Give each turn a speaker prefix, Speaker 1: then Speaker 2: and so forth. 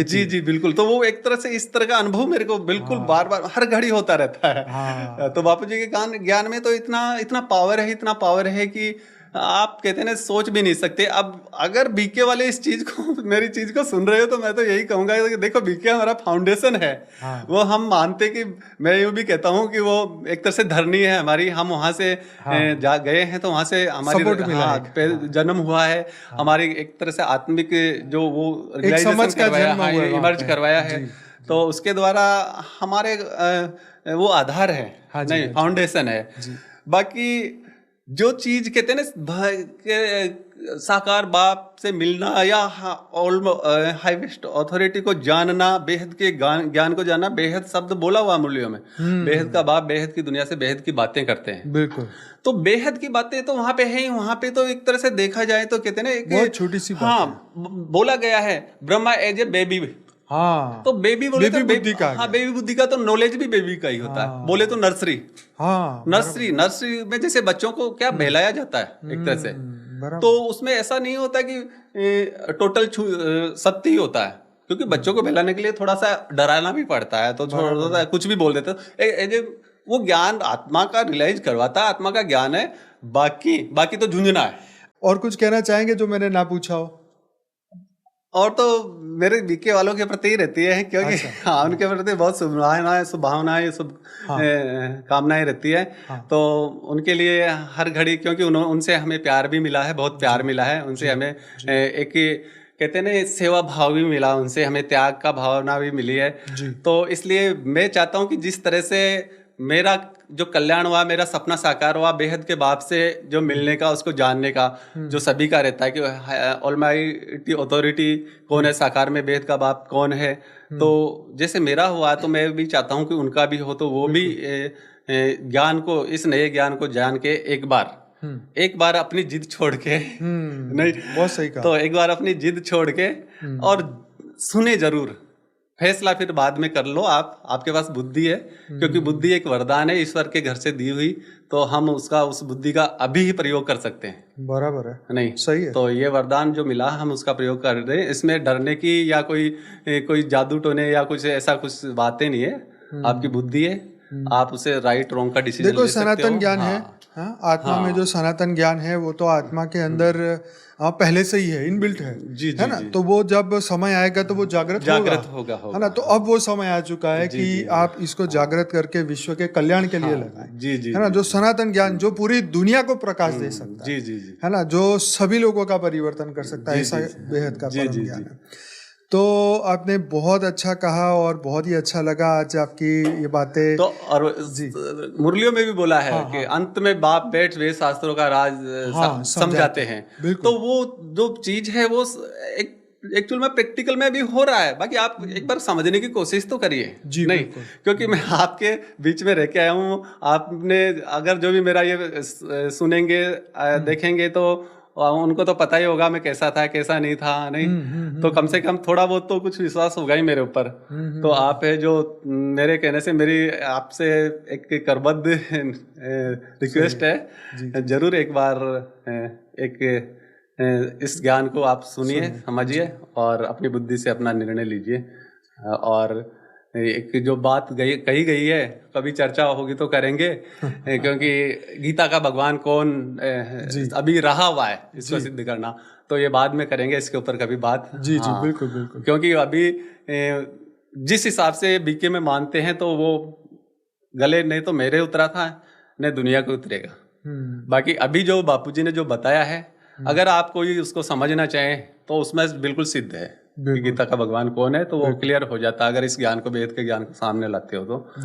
Speaker 1: जी जी बिल्कुल। तो वो एक तरह से इस तरह का अनुभव मेरे को बिल्कुल
Speaker 2: हाँ।
Speaker 1: बार बार हर घड़ी होता रहता है।
Speaker 2: हाँ।
Speaker 1: तो बापू जी के ज्ञान ज्ञान में तो इतना इतना पावर है, इतना पावर है कि आप कहते हैं ना सोच भी नहीं सकते। अब अगर बीके वाले इस चीज को मेरी चीज को सुन रहे हो तो मैं तो यही कहूंगा कि देखो बीके हमारा फाउंडेशन है।
Speaker 2: हाँ।
Speaker 1: वो हम मानते कि मैं यूं भी कहता हूँ कि वो एक तरह से धरनी है हमारी। हम वहां से
Speaker 2: हाँ।
Speaker 1: जा गए हैं तो वहां से हमारी
Speaker 2: सपोर्ट मिला
Speaker 1: हाँ
Speaker 2: एक। हाँ।
Speaker 1: जन्म हुआ है।
Speaker 2: हाँ।
Speaker 1: हमारी एक तरह से आत्मिक जो वो
Speaker 2: एक
Speaker 1: रियलाइजेशन
Speaker 2: समझ का
Speaker 1: करवाया,
Speaker 2: जन्म
Speaker 1: हाँ
Speaker 2: हुआ है वहाँ
Speaker 1: इमर्ज
Speaker 2: पे।
Speaker 1: करवाया है।
Speaker 2: जी।
Speaker 1: तो
Speaker 2: जी।
Speaker 1: उसके द्वारा हमारे वो आधार है,
Speaker 2: हाँ जी।
Speaker 1: नहीं
Speaker 2: हाँ जी।
Speaker 1: फाउंडेशन है।
Speaker 2: जी।
Speaker 1: बाकी जो चीज कहते हैं ना साकार बाप से मिलना या हाईएस्ट अथॉरिटी को जानना, बेहद के ज्ञान को जानना, बेहद शब्द बोला हुआ मूल्यों में। बेहद का बाप बेहद की दुनिया से बेहद की बातें करते हैं।
Speaker 2: बिल्कुल।
Speaker 1: तो बेहद की बातें तो वहां पे है ही। वहां पे तो एक तरह से देखा जाए तो कहते हैं ना
Speaker 2: बहुत
Speaker 1: एक
Speaker 2: छोटी सी बात
Speaker 1: हाँ
Speaker 2: है।
Speaker 1: बोला गया है ब्रह्मा एज ए बेबी।
Speaker 2: हाँ।
Speaker 1: तो बेबी बोले तो
Speaker 2: बेबी बुद्धि का आ
Speaker 1: हाँ
Speaker 2: गया।
Speaker 1: बेबी बुद्धि का तो नॉलेज भी बेबी का ही होता है। बोले तो
Speaker 2: हाँ।
Speaker 1: नर्सरी।
Speaker 2: हाँ बराबर।
Speaker 1: नर्सरी नर्सरी में जैसे बच्चों को क्या बहलाया जाता है एक तरह से।
Speaker 2: बराबर।
Speaker 1: तो उसमें ऐसा नहीं होता कि टोटल सत्य ही होता है, क्योंकि बच्चों को बहलाने के लिए थोड़ा सा डराना भी पड़ता है। तो थोड़ा सा कुछ भी बोल देते तो वो ज्ञान आत्मा का रियलाइज करवाता है, आत्मा का ज्ञान है। बाकी बाकी तो झुंझुना है।
Speaker 2: और कुछ कहना चाहेंगे जो मैंने ना पूछा हो?
Speaker 1: और तो मेरे बीके वालों के प्रति ही रहती है, क्योंकि
Speaker 2: अच्छा।
Speaker 1: हाँ उनके प्रति बहुत शुभभावनाएं शुभ
Speaker 2: हाँ।
Speaker 1: कामनाएं रहती है।
Speaker 2: हाँ।
Speaker 1: तो उनके लिए हर घड़ी, क्योंकि उनसे हमें प्यार भी मिला है, बहुत प्यार मिला है उनसे
Speaker 2: जी।
Speaker 1: हमें।
Speaker 2: जी।
Speaker 1: एक कहते हैं ना सेवा भाव भी मिला उनसे, हमें त्याग का भावना भी मिली है।
Speaker 2: जी।
Speaker 1: तो इसलिए मैं चाहता हूँ कि जिस तरह से मेरा जो कल्याण हुआ, मेरा सपना साकार हुआ बेहद के बाप से जो मिलने का, उसको जानने का, जो सभी का रहता है कि ऑलमाइटी अथॉरिटी कौन है, साकार में बेहद का बाप कौन है। तो जैसे मेरा हुआ तो मैं भी चाहता हूँ कि उनका भी हो, तो वो भी ज्ञान को, इस नए ज्ञान को जान के एक बार अपनी जिद छोड़ के नहीं
Speaker 2: बहुत सही कहा।
Speaker 1: तो एक बार अपनी जिद छोड़ के और सुने जरूर। फैसला फिर बाद में कर लो। आपके पास बुद्धि है, क्योंकि बुद्धि एक वरदान है ईश्वर के घर से दी हुई। तो हम उस बुद्धि का अभी ही प्रयोग कर सकते हैं।
Speaker 2: बराबर है।
Speaker 1: नहीं
Speaker 2: सही है।
Speaker 1: तो ये वरदान जो मिला हम उसका प्रयोग कर रहे हैं। इसमें डरने की या कोई जादू टोने या कुछ ऐसा कुछ बातें नहीं है। आपकी बुद्धि है, आप उसे राइट रॉन्ग का डिसीजन
Speaker 2: देखो
Speaker 1: ले सकते हो।
Speaker 2: सनातन ज्ञान है।
Speaker 1: हाँ
Speaker 2: हाँ, आत्मा में जो सनातन ज्ञान है वो तो आत्मा के अंदर पहले से ही है, इनबिल्ट है।
Speaker 1: जी जी
Speaker 2: है ना?
Speaker 1: जी।
Speaker 2: तो वो जब समय आएगा तो वो जागृत
Speaker 1: होगा
Speaker 2: है ना? तो अब वो समय आ चुका है कि आप इसको जागृत करके विश्व के कल्याण के लिए लगाएं।
Speaker 1: जी जी
Speaker 2: है ना? जो सनातन ज्ञान जो पूरी दुनिया को प्रकाश दे सकता है।
Speaker 1: जी जी जी।
Speaker 2: है ना? जो सभी लोगों का परिवर्तन कर सकता है, ऐसा बेहद का परम ज्ञान है। तो आपने बहुत अच्छा कहा और बहुत ही अच्छा लगा आज आपकी ये बातें।
Speaker 1: तो और
Speaker 2: जी।
Speaker 1: मुरलियों में भी बोला है कि
Speaker 2: हाँ।
Speaker 1: अंत में बाप बैठ वे शास्त्रों का राज समझाते हैं।
Speaker 2: बिल्कुल।
Speaker 1: तो वो जो चीज है वो एक एक्चुअल में प्रैक्टिकल में भी हो रहा है। बाकी आप एक बार समझने की कोशिश तो करिए।
Speaker 2: जी
Speaker 1: नहीं
Speaker 2: बिल्कुल।
Speaker 1: क्योंकि मैं आपके बीच में रह के आया हूँ। आपने अगर जो भी मेरा ये सुनेंगे देखेंगे तो उनको तो पता ही होगा मैं कैसा था कैसा नहीं था। नहीं तो कम से कम थोड़ा बहुत तो कुछ विश्वास होगा ही मेरे ऊपर। तो आप है जो मेरे कहने से मेरी आपसे एक करबद्ध रिक्वेस्ट है, जरूर एक बार इस ज्ञान को आप सुनिए, समझिए और अपनी बुद्धि से अपना निर्णय लीजिए। और एक जो बात कही गई है, कभी चर्चा होगी तो करेंगे क्योंकि गीता का भगवान कौन अभी रहा हुआ है इसको सिद्ध करना। तो ये बाद में करेंगे इसके ऊपर कभी बात।
Speaker 2: जी जी बिल्कुल बिल्कुल।
Speaker 1: क्योंकि अभी जिस हिसाब से बीके में मानते हैं तो वो गले नहीं तो मेरे उतरा था न दुनिया को उतरेगा। बाकी अभी जो बापूजी ने जो बताया है, अगर आप कोई उसको समझना चाहें तो उसमें बिल्कुल सिद्ध है कि गीता का भगवान कौन है। तो वो क्लियर हो जाता है अगर इस ज्ञान को, वेद के ज्ञान को सामने लाते हो तो।